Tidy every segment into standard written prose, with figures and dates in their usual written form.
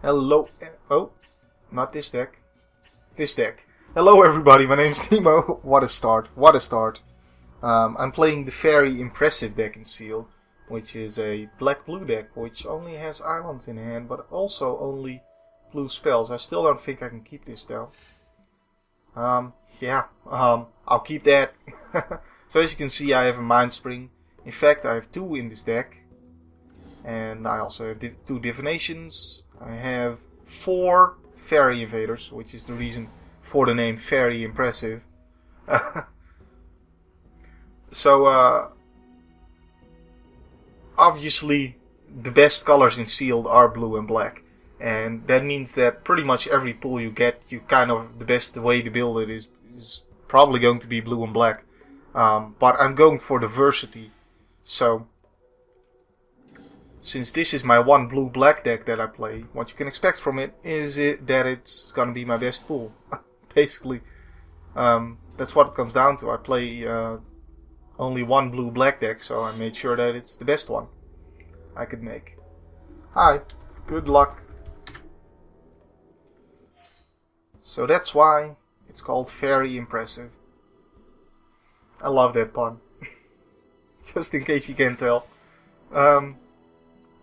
Hello. Oh, not this deck. This deck. Hello, everybody. My name's Nemo. What a start. What a start. I'm playing the Faerie impressive deck in Seal, which is a black-blue deck, which only has islands in hand, but also only blue spells. I still don't think I can keep this, though. I'll keep that. So as you can see, I have a Mind Spring. In fact, I have 2 in this deck. And I also have 2 divinations. I have 4 Faerie invaders, which is the reason for the name Faerie impressive. So, obviously, the best colors in sealed are blue and black. And that means that pretty much every pool you get, the best way to build it is probably going to be blue and black. But I'm going for diversity. So, since this is my one blue-black deck that I play, what you can expect from it is that it's gonna be my best pool. Basically, that's what it comes down to. I play only one blue-black deck, so I made sure that it's the best one I could make. Hi, good luck. So that's why it's called Faerie impressive. I love that pun. Just in case you can't tell.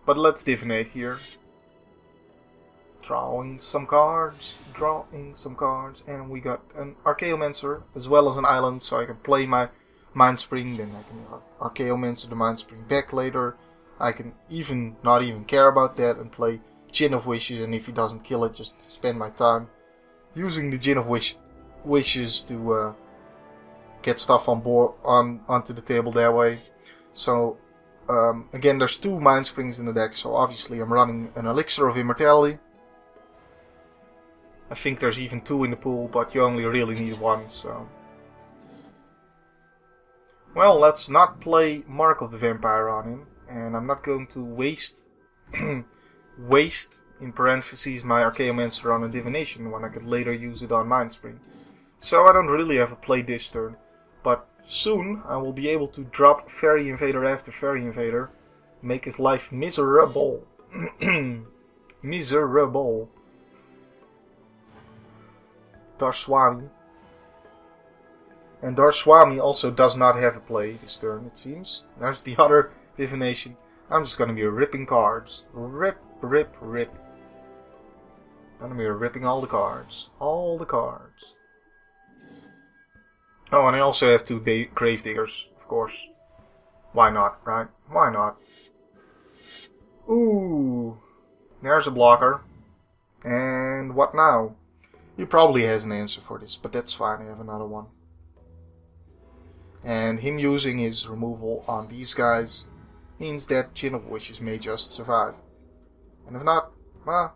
But let's divinate here. Drawing some cards, and we got an Archaeomancer as well as an island, so I can play my Mind Spring, then I can Archaeomancer the Mind Spring back later. I can not even care about that and play Gin of Wishes, and if he doesn't kill it, just spend my time using the Gin of Wishes to get stuff on board onto the table that way. So again, there's 2 Mind Springs in the deck, so obviously I'm running an Elixir of Immortality. I think there's even 2 in the pool, but you only really need 1, so... Well, let's not play Mark of the Vampire on him, and I'm not going to waste, in parentheses, my Archaeomancer on a Divination when I could later use it on Mind Spring. So I don't really have a play this turn, but soon I will be able to drop Faerie Invader after Faerie Invader, make his life miserable. Miserable. Darswami. And Darswami also does not have a play this turn, it seems. There's the other divination. I'm just gonna be ripping cards. Rip, rip, rip. I'm gonna be ripping all the cards. All the cards. Oh, and I also have 2 Gravediggers, of course. Why not, right? Why not? Ooh, there's a blocker. And what now? He probably has an answer for this, but that's fine, I have another one. And him using his removal on these guys means that Gin of Wishes may just survive. And if not, well,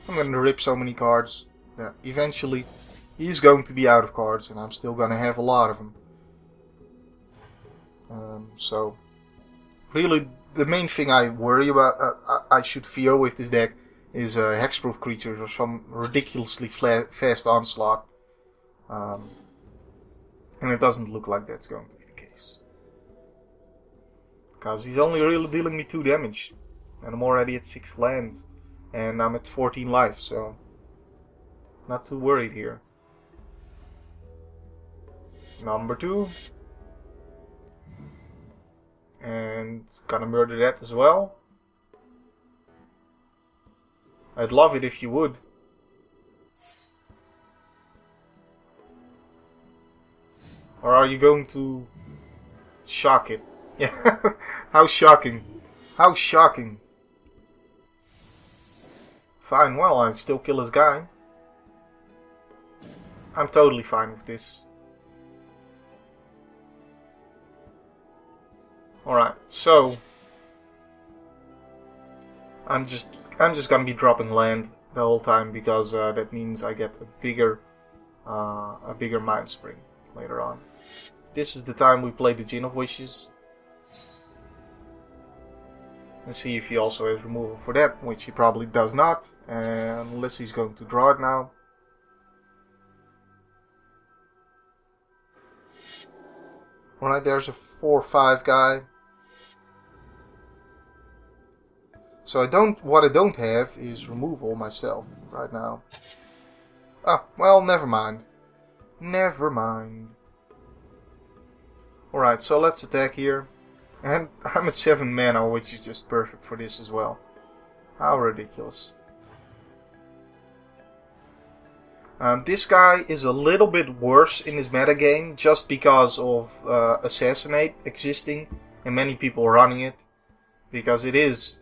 I'm gonna rip so many cards that eventually he's going to be out of cards, and I'm still going to have a lot of them. So, really, the main thing I worry about, I should fear with this deck, is hexproof creatures or some ridiculously fast onslaught. And it doesn't look like that's going to be the case. Because he's only really dealing me 2 damage. And I'm already at 6 lands. And I'm at 14 life, so... not too worried here. Number 2. And gonna murder that as well. I'd love it if you would. Or are you going to shock it? Yeah. How shocking. How shocking. Fine, well, I'd still kill his guy. I'm totally fine with this. Alright, so I'm just gonna be dropping land the whole time because that means I get a bigger Mind Spring later on. This is the time we play the Gin of Wishes. And see if he also has removal for that, which he probably does not, unless he's going to draw it now. Alright, there's a 4/5 guy. So what I don't have is removal myself right now. Ah, well, never mind. Never mind. Alright, so let's attack here. And I'm at 7 mana, which is just perfect for this as well. How ridiculous. This guy is a little bit worse in his metagame just because of Assassinate existing and many people running it. Because it is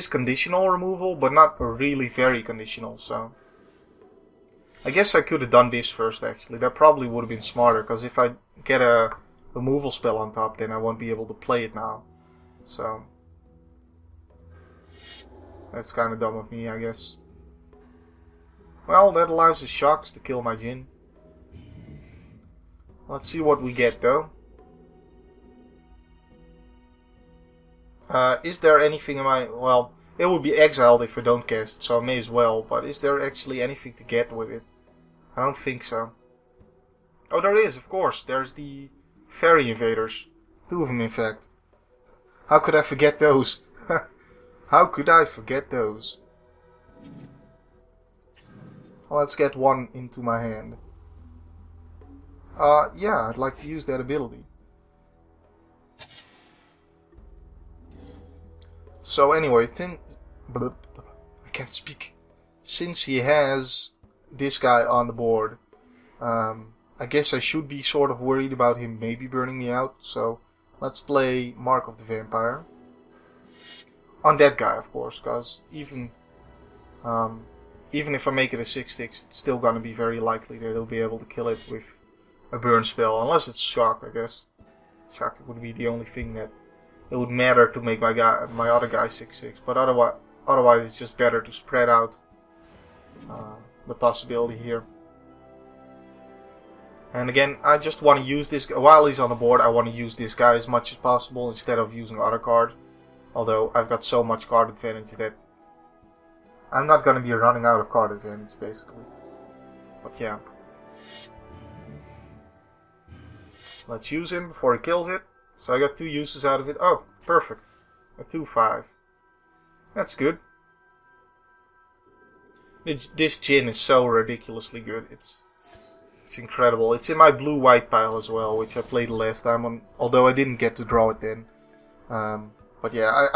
conditional removal, but not really very conditional, so... I guess I could have done this first, actually. That probably would have been smarter, because if I get a removal spell on top, then I won't be able to play it now. So... that's kind of dumb of me, I guess. Well, that allows his shocks to kill my Djinn. Let's see what we get, though. Is there anything in my... well, it would be exiled if I don't cast it, so I may as well. But is there actually anything to get with it? I don't think so. Oh, there is, of course. There's the Faerie invaders. 2 of them, in fact. How could I forget those? How could I forget those? Well, let's get one into my hand. Yeah, I'd like to use that ability. So anyway, I can't speak. Since he has this guy on the board, I guess I should be sort of worried about him maybe burning me out. So let's play Mark of the Vampire. On that guy, of course, because even if I make it a 6/6, it's still gonna be very likely that he'll be able to kill it with a burn spell, unless it's shock, I guess. Shock would be the only thing that it would matter to make my other guy 6/6, but otherwise it's just better to spread out the possibility here. And again, I just want to use this guy, while he's on the board, I want to use this guy as much as possible instead of using other cards. Although I've got so much card advantage that I'm not going to be running out of card advantage, basically. But yeah. Let's use him before he kills it. So I got 2 uses out of it. Oh, perfect. A 2/5. That's good. This Djinn is so ridiculously good. It's incredible. It's in my blue-white pile as well, which I played last time on, although I didn't get to draw it then. But yeah,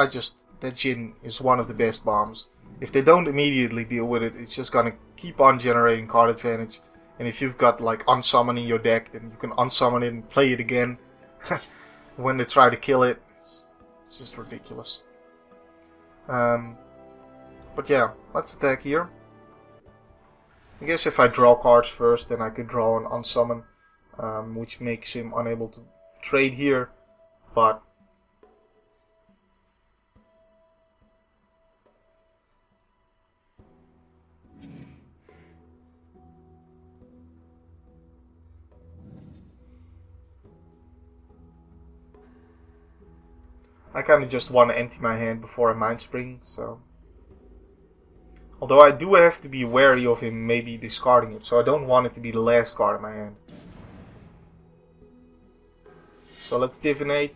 that Djinn is one of the best bombs. If they don't immediately deal with it, it's just gonna keep on generating card advantage. And if you've got like unsummoning your deck, then you can unsummon it and play it again. When they try to kill it, it's just ridiculous. But yeah, let's attack here. I guess if I draw cards first, then I could draw an unsummon, which makes him unable to trade here. But I kind of just want to empty my hand before I Mind Spring, so... Although I do have to be wary of him maybe discarding it, so I don't want it to be the last card in my hand. So let's divinate.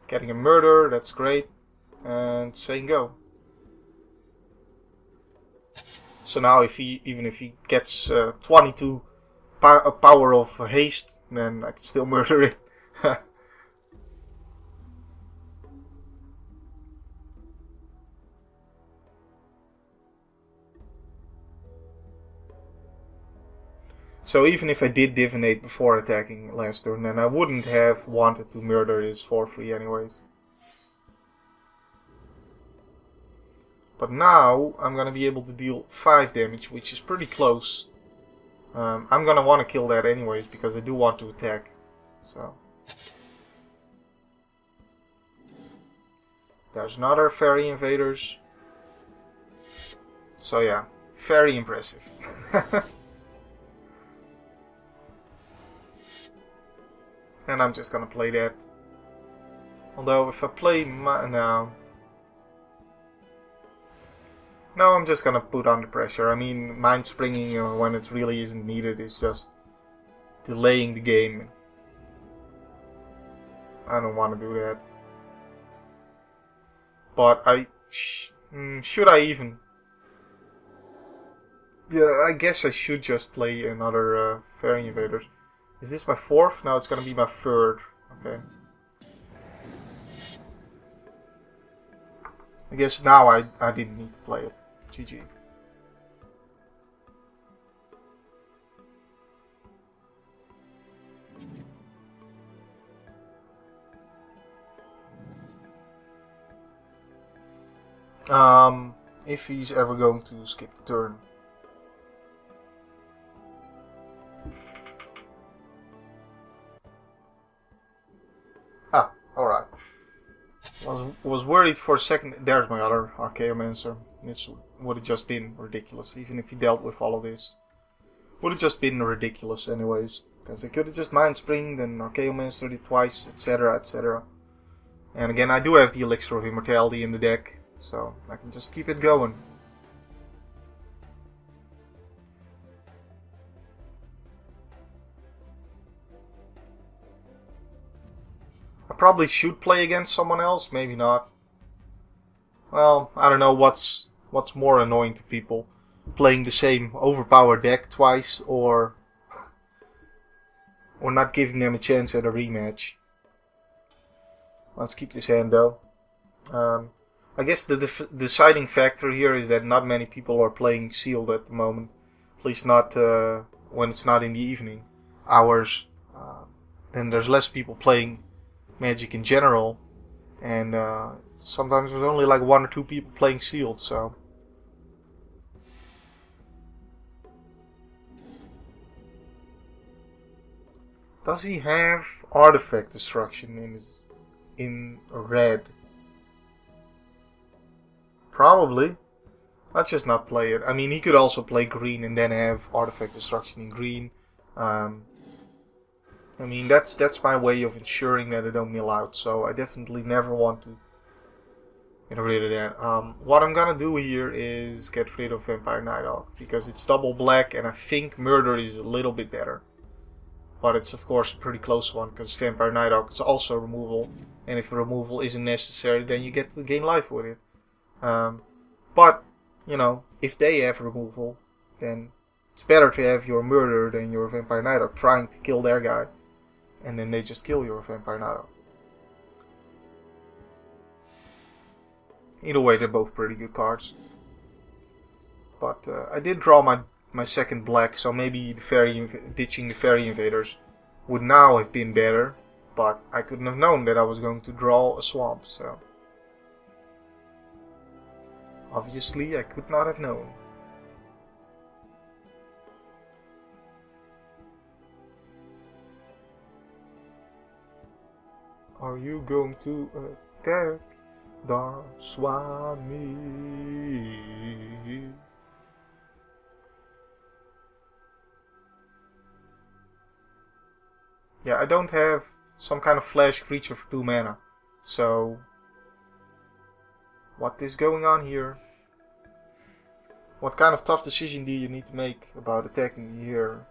Getting a murder, that's great. And saying go. So now even if he gets 22 power of haste, then I can still murder it. So even if I did divinate before attacking last turn, then I wouldn't have wanted to murder this for free anyways. But now I'm gonna be able to deal 5 damage, which is pretty close. I'm gonna want to kill that anyways because I do want to attack. So there's another Faerie invaders. So yeah, very impressive. And I'm just gonna play that. Although if I play no, I'm just gonna put under pressure. I mean, Mind Springing when it really isn't needed is just delaying the game. I don't want to do that. But should I even? Yeah, I guess I should just play another Faerie Invaders. Is this my fourth? No, it's gonna be my third. Okay. I guess now I didn't need to play it. GG. If he's ever going to skip the turn. Ah, alright. Was worried for a second. There's my other Archaeomancer. This would have just been ridiculous, even if he dealt with all of this. Would have just been ridiculous anyways. Because I could have just Mind Springed and Archaeomancered it twice, etc, etc. And again, I do have the Elixir of Immortality in the deck, so I can just keep it going. I probably should play against someone else, maybe not. Well, I don't know what's more annoying to people. Playing the same overpowered deck twice, or not giving them a chance at a rematch. Let's keep this hand though. I guess the deciding factor here is that not many people are playing sealed at the moment. At least not when it's not in the evening hours. Then there's less people playing Magic in general, and sometimes there's only like 1 or 2 people playing sealed, so. Does he have artifact destruction in red? Probably. Let's just not play it. I mean, he could also play green and then have artifact destruction in green. I mean, that's my way of ensuring that I don't mill out. So I definitely never want to get rid of that. What I'm gonna do here is get rid of Vampire Nighthawk, because it's double black and I think Murder is a little bit better. But it's of course a pretty close one, because Vampire Nighthawk is also removal, and if removal isn't necessary, then you get to gain life with it. But, you know, if they have removal, then it's better to have your Murder than your Vampire Nighthawk trying to kill their guy, and then they just kill your Vampire Nighthawk. Either way, they're both pretty good cards. But I did draw my second black, so maybe ditching the Faerie Invaders would now have been better, but I couldn't have known that I was going to draw a swamp, so obviously I could not have known. Are you going to attack Dark Swami? Yeah, I don't have some kind of flash creature for 2 mana. So, what is going on here? What kind of tough decision do you need to make about attacking here?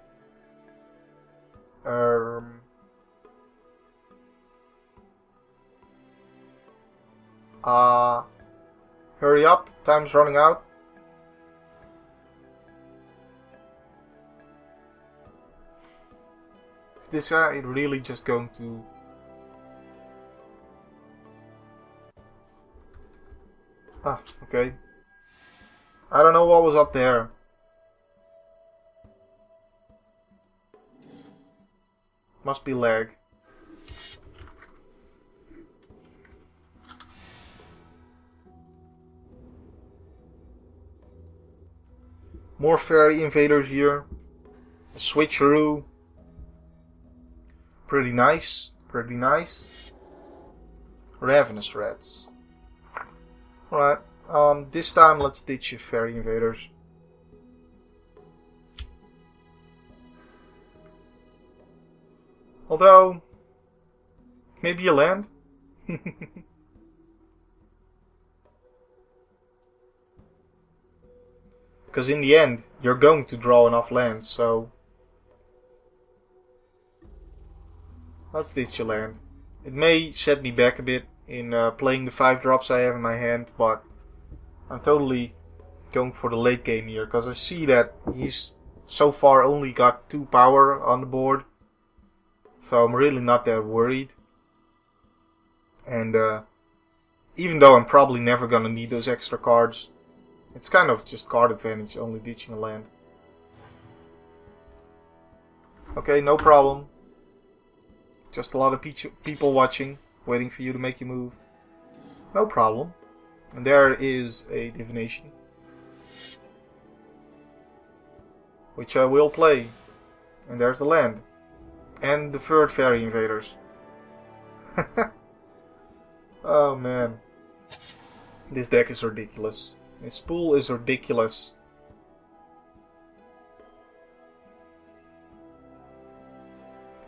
Hurry up, time's running out. Is this guy really just going to... Ah, okay. I don't know what was up there. Must be lag. More Faerie Invaders here. A switcheroo. Pretty nice. Pretty nice. Ravenous Rats. Alright. This time let's ditch your Faerie Invaders. Although, maybe a land? Because in the end, you're going to draw enough lands, so... Let's ditch your land. It may set me back a bit in playing the 5 drops I have in my hand, but I'm totally going for the late game here, because I see that he's so far only got 2 power on the board, so I'm really not that worried. And even though I'm probably never gonna need those extra cards, it's kind of just card advantage, only ditching a land. Okay, no problem. Just a lot of people watching, waiting for you to make your move. No problem. And there is a divination, which I will play. And there's the land. And the third Faerie invaders. Oh man. This deck is ridiculous. This pool is ridiculous.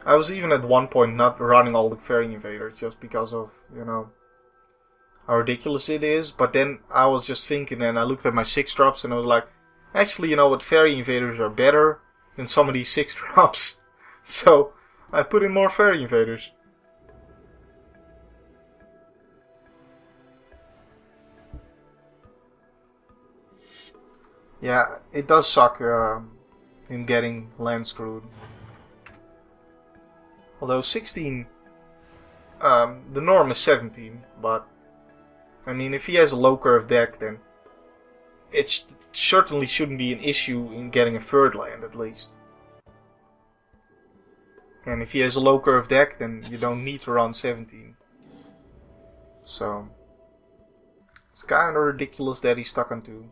I was even at one point not running all the Faerie invaders just because of, you know, how ridiculous it is. But then I was just thinking, and I looked at my 6 drops and I was like, actually, you know what, Faerie invaders are better than some of these 6 drops. So I put in more Faerie invaders. Yeah, it does suck him getting land screwed. Although 16, the norm is 17, but I mean, if he has a low curve deck, then it certainly shouldn't be an issue in getting a third land at least. And if he has a low curve deck, then you don't need to run 17. So it's kind of ridiculous that he's stuck on 2.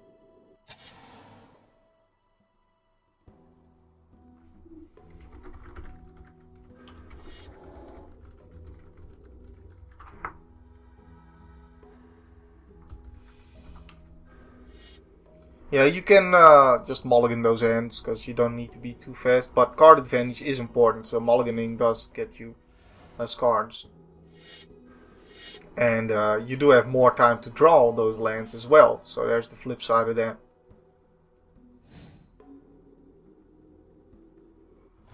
Yeah, you can just mulligan those hands, because you don't need to be too fast, but card advantage is important, so mulliganing does get you less cards. And you do have more time to draw those lands as well, so there's the flip side of that.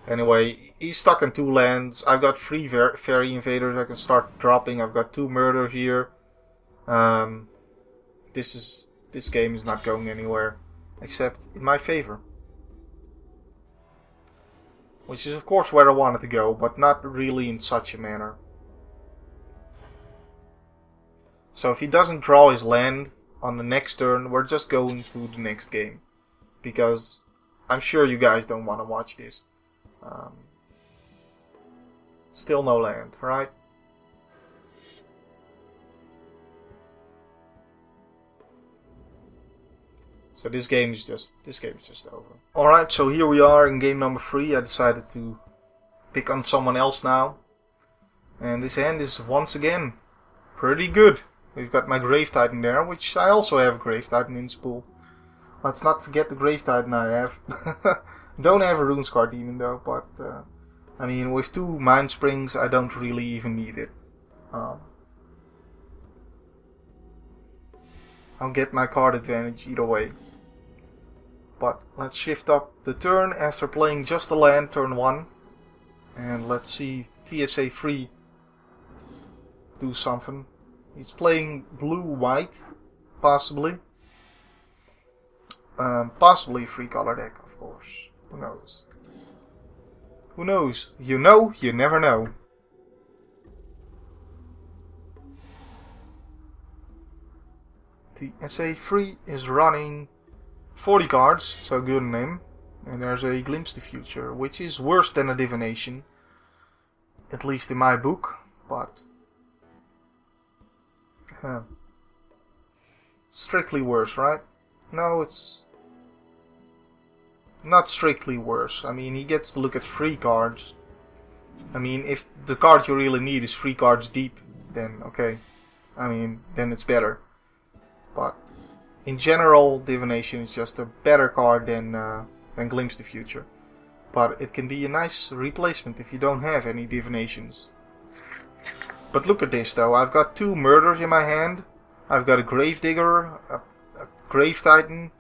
Anyway, he's stuck in 2 lands. I've got 3 Faerie invaders I can start dropping. I've got 2 murder here. This game is not going anywhere, except in my favor. Which is of course where I wanted to go, but not really in such a manner. So if he doesn't draw his land on the next turn, we're just going to the next game. Because I'm sure you guys don't want to watch this. Still no land, right? So this game is just over. Alright, so here we are in game number 3. I decided to pick on someone else now. And this hand is once again pretty good. We've got my Grave Titan there, which I also have a Grave Titan in this pool. Let's not forget the Grave Titan I have. Don't have a Runescar Demon though, but I mean, with 2 Mind Springs I don't really even need it. I'll get my card advantage either way. But let's shift up the turn after playing just a land turn 1. And let's see TSA 3 do something. He's playing blue-white, possibly. Possibly a 3-color deck, of course. Who knows? Who knows? You know, you never know. TSA 3 is running 40 cards, so good on him. And there's a Glimpse the Future, which is worse than a Divination. At least in my book, but strictly worse, right? No, it's not strictly worse. I mean, he gets to look at 3 cards. I mean, if the card you really need is 3 cards deep, then okay. I mean, then it's better. But in general, Divination is just a better card than Glimpse the Future. But it can be a nice replacement if you don't have any Divinations. But look at this though, I've got 2 Murders in my hand. I've got a Gravedigger, a Grave Titan,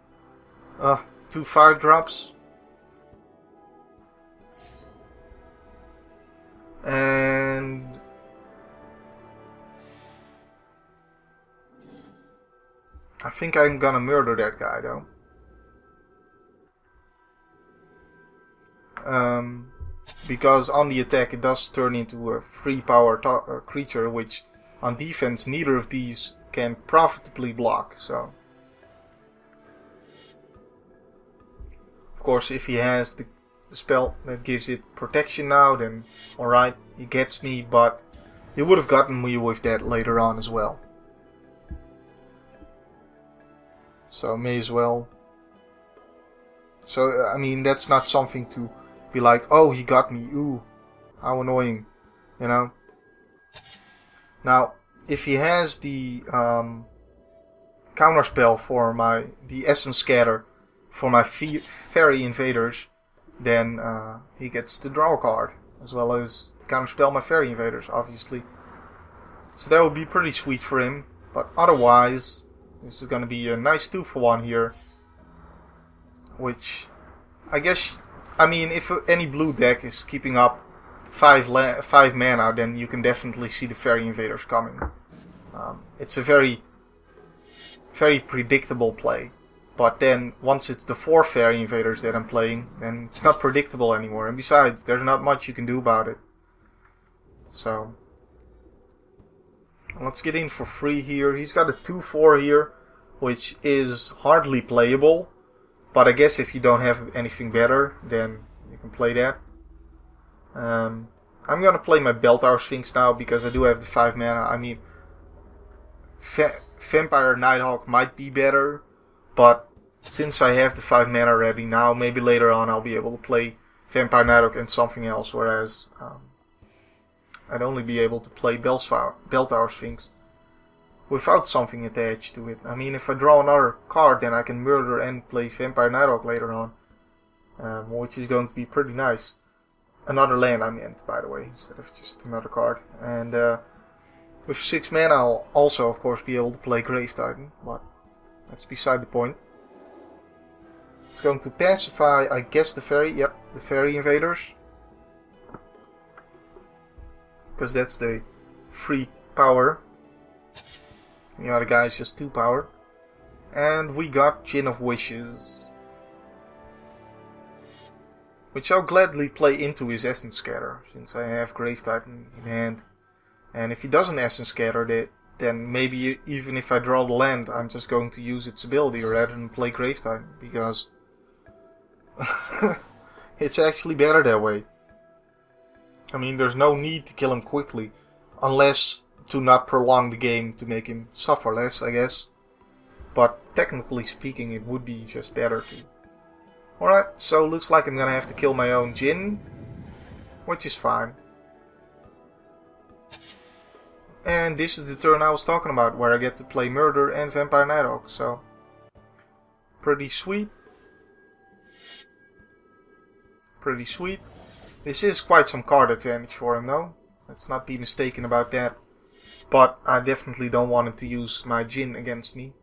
2 5-drops. And I think I'm gonna murder that guy though. Because on the attack it does turn into a 3-power creature, which on defense neither of these can profitably block. So, of course, if he has the spell that gives it protection now, then alright, he gets me, but he would have gotten me with that later on as well. So may as well. So, I mean, that's not something to be like, oh, he got me, ooh, how annoying, you know. Now, if he has the counterspell for the Essence Scatter for my Faerie invaders, then he gets to draw a card, as well as counterspell my Faerie invaders, obviously. So that would be pretty sweet for him, but otherwise, this is going to be a nice 2-for-1 here, which, I guess, I mean, if any blue deck is keeping up 5 mana, then you can definitely see the Faerie invaders coming. It's a very, very predictable play. But then, once it's the 4 Faerie invaders that I'm playing, then it's not predictable anymore. And besides, there's not much you can do about it. So, let's get in for free here. He's got a 2-4 here, which is hardly playable. But I guess if you don't have anything better, then you can play that. I'm gonna play my Bell Tower Sphinx now, because I do have the 5 mana. I mean, Vampire Nighthawk might be better, but since I have the 5 mana ready now, maybe later on I'll be able to play Vampire Nighthawk and something else, whereas I'd only be able to play Bell Tower Sphinx without something attached to it. I mean, if I draw another card, then I can murder and play Vampire Nighthawk later on, which is going to be pretty nice. Another land, I meant, by the way, instead of just another card. And with 6 mana, I'll also, of course, be able to play Grave Titan, but that's beside the point. It's going to pacify, I guess, the Faerie. Yep, the Faerie invaders, because that's the 3 power. The other guy is just 2 power. And we got Gin of Wishes, which I'll gladly play into his Essence Scatter, since I have Grave Titan in hand. And if he doesn't Essence Scatter, then maybe even if I draw the land, I'm just going to use its ability rather than play Grave Titan, because it's actually better that way. I mean, there's no need to kill him quickly, unless to not prolong the game to make him suffer less, I guess. But technically speaking, it would be just better to. Alright, so looks like I'm gonna have to kill my own Jin, which is fine. And this is the turn I was talking about, where I get to play Murder and Vampire Nighthawk, so pretty sweet. Pretty sweet. This is quite some card advantage for him though, let's not be mistaken about that. But I definitely don't want him to use my Jin against me.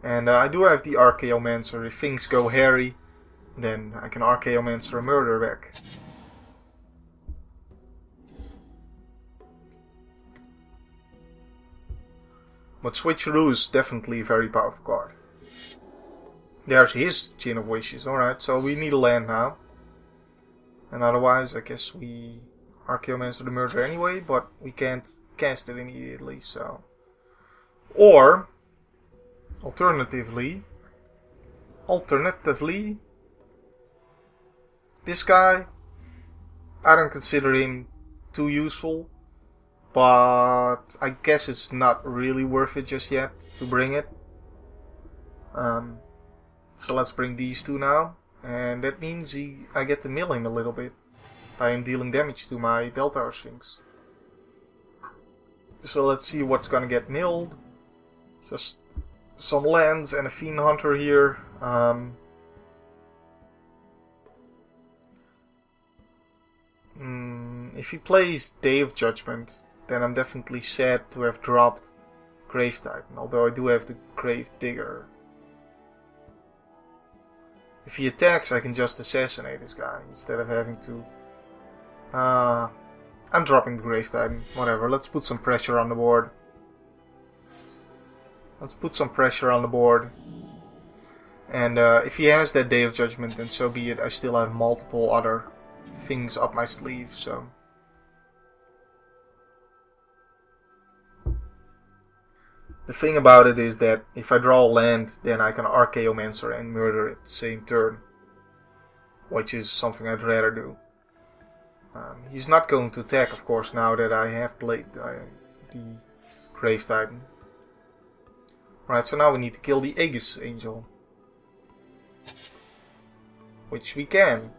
And I do have the Archaeomancer. If things go hairy, then I can Archaeomancer a Murder back. But Switcheroo is definitely a very powerful card. There's his Gin of Wishes. Alright, so we need a land now. And otherwise, I guess we Archaeomancer the Murder anyway, but we can't cast it immediately, so. Or, alternatively, this guy, I don't consider him too useful, but I guess it's not really worth it just yet to bring it. So let's bring these two now, and that means I get to mill him a little bit by him dealing damage to my Bell Tower Sphinx. So let's see what's gonna get milled. Just some lands and a Fiend Hunter here. If he plays Day of Judgment, then I'm definitely sad to have dropped Grave Titan, although I do have the Grave Digger. If he attacks, I can just assassinate this guy instead of having to I'm dropping the Grave Titan. Whatever, let's put some pressure on the board. Let's put some pressure on the board. And if he has that Day of Judgment, then so be it. I still have multiple other things up my sleeve, so... The thing about it is that if I draw a land, then I can Archaeomancer and murder it the same turn. Which is something I'd rather do. He's not going to attack, of course, now that I have played the Grave Titan. Right, so now we need to kill the Aegis Angel. Which we can.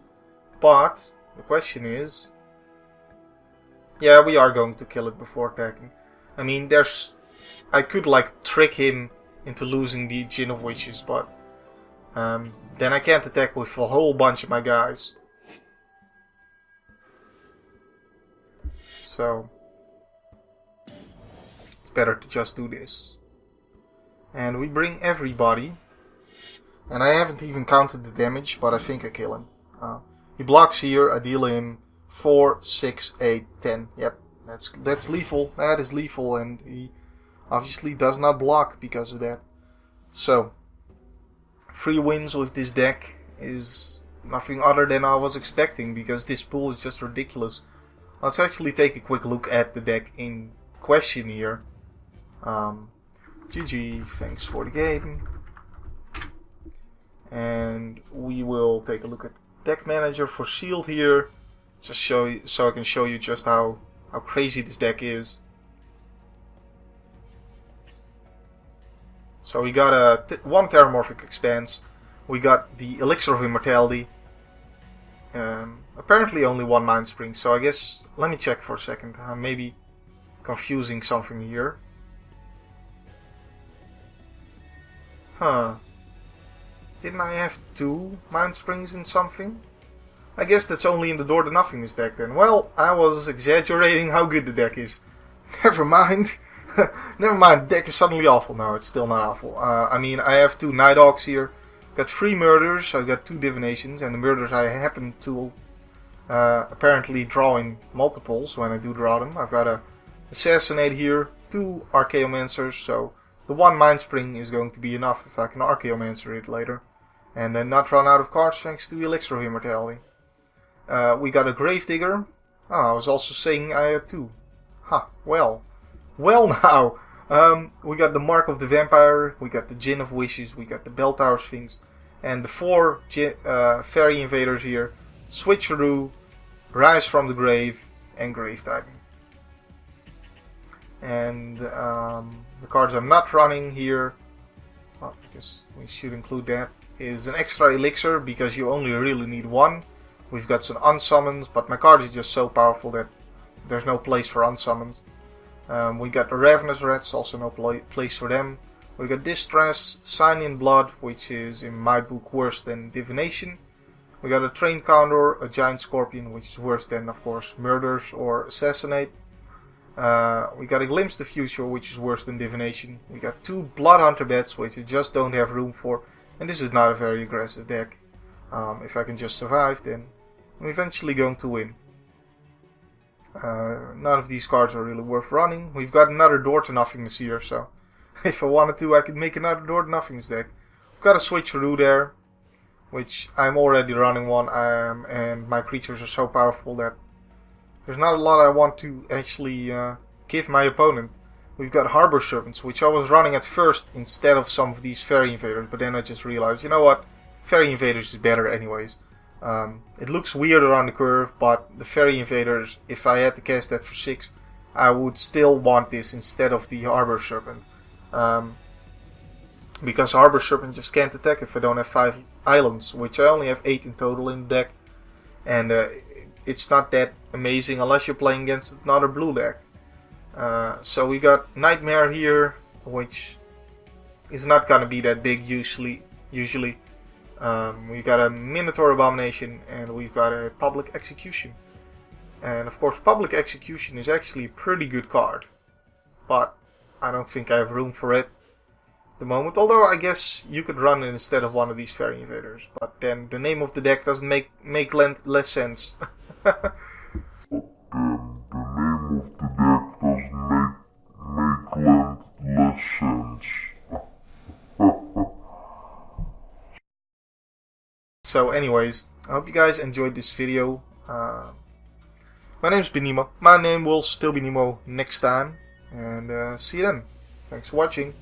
But, the question is... Yeah, we are going to kill it before attacking. I mean, I could, like, trick him into losing the Gin of Wishes, but... then I can't attack with a whole bunch of my guys. So... It's better to just do this. And we bring everybody. And I haven't even counted the damage, but I think I kill him. He blocks here, I deal him 4, 6, 8, 10. Yep, that's lethal. That is lethal, and he obviously does not block because of that. So, 3 wins with this deck is nothing other than I was expecting, because this pool is just ridiculous. Let's actually take a quick look at the deck in question here. GG, thanks for the game. And we will take a look at deck manager for Shield here, just so I can show you just how crazy this deck is. So we got one Terramorphic Expanse, we got the Elixir of Immortality, apparently only one Mind Spring, so I guess, let me check for a second, I'm maybe confusing something here. Huh. Didn't I have 2 Mind Springs in something? I guess that's only in the Door to Nothingness deck then. Well, I was exaggerating how good the deck is. Never mind. Never mind, the deck is suddenly awful. No, it's still not awful. I mean, I have 2 Night Hawks here. Got 3 Murders, I've got 2 Divinations, and the Murders I happen to apparently draw in multiples when I do draw them. I've got a Assassinate here, 2 Archaeomancers, so the 1 Mind Spring is going to be enough if I can Archaeomancer it later. And then not run out of cards thanks to Elixir of Immortality. We got a Gravedigger. Oh, I was also saying I had 2. Ha, well. Well now. We got the Mark of the Vampire, we got the Gin of Wishes, we got the Bell Tower Sphinx, and the 4 Faerie Invaders here. Switcheroo, Rise from the Grave, and Grave Titan. And the cards I'm not running here, well, I guess we should include that, is an extra Elixir, because you only really need 1. We've got some unsummons, but my card is just so powerful that there's no place for unsummons. We got the Ravenous Rats, also no place for them. We got Distress, Sign in Blood, which is in my book worse than Divination. We got a Train Condor, a Giant Scorpion, which is worse than, of course, Murders or Assassinate. We got a Glimpse the Future, which is worse than Divination. We got 2 Blood Hunter Bats, which you just don't have room for. And this is not a very aggressive deck. If I can just survive, then I'm eventually going to win. None of these cards are really worth running. We've got another Door to Nothingness here, so if I wanted to, I could make another Door to Nothingness deck. We've got a Switcheroo there, which I'm already running one, and my creatures are so powerful that there's not a lot I want to actually give my opponent. We've got Harbor Serpents, which I was running at first instead of some of these Faerie Invaders, but then I just realized, you know what, Faerie Invaders is better anyways. It looks weirder on the curve, but the Faerie Invaders, if I had to cast that for 6, I would still want this instead of the Harbor Serpent. Because Harbor Serpent just can't attack if I don't have 5 islands, which I only have 8 in total in the deck. And it's not that amazing unless you're playing against another blue deck. So we got Nightmare here, which is not gonna be that big usually. We've got a Minotaur Abomination, and we've got a Public Execution. And of course, Public Execution is actually a pretty good card, but I don't think I have room for it at the moment. Although I guess you could run it instead of one of these Faerie Invaders, but then the name of the deck doesn't make less sense. of the deck doesn't make land less sense. So anyways, I hope you guys enjoyed this video. My name's been Nemo. My name will still be Nemo next time. And see you then. Thanks for watching.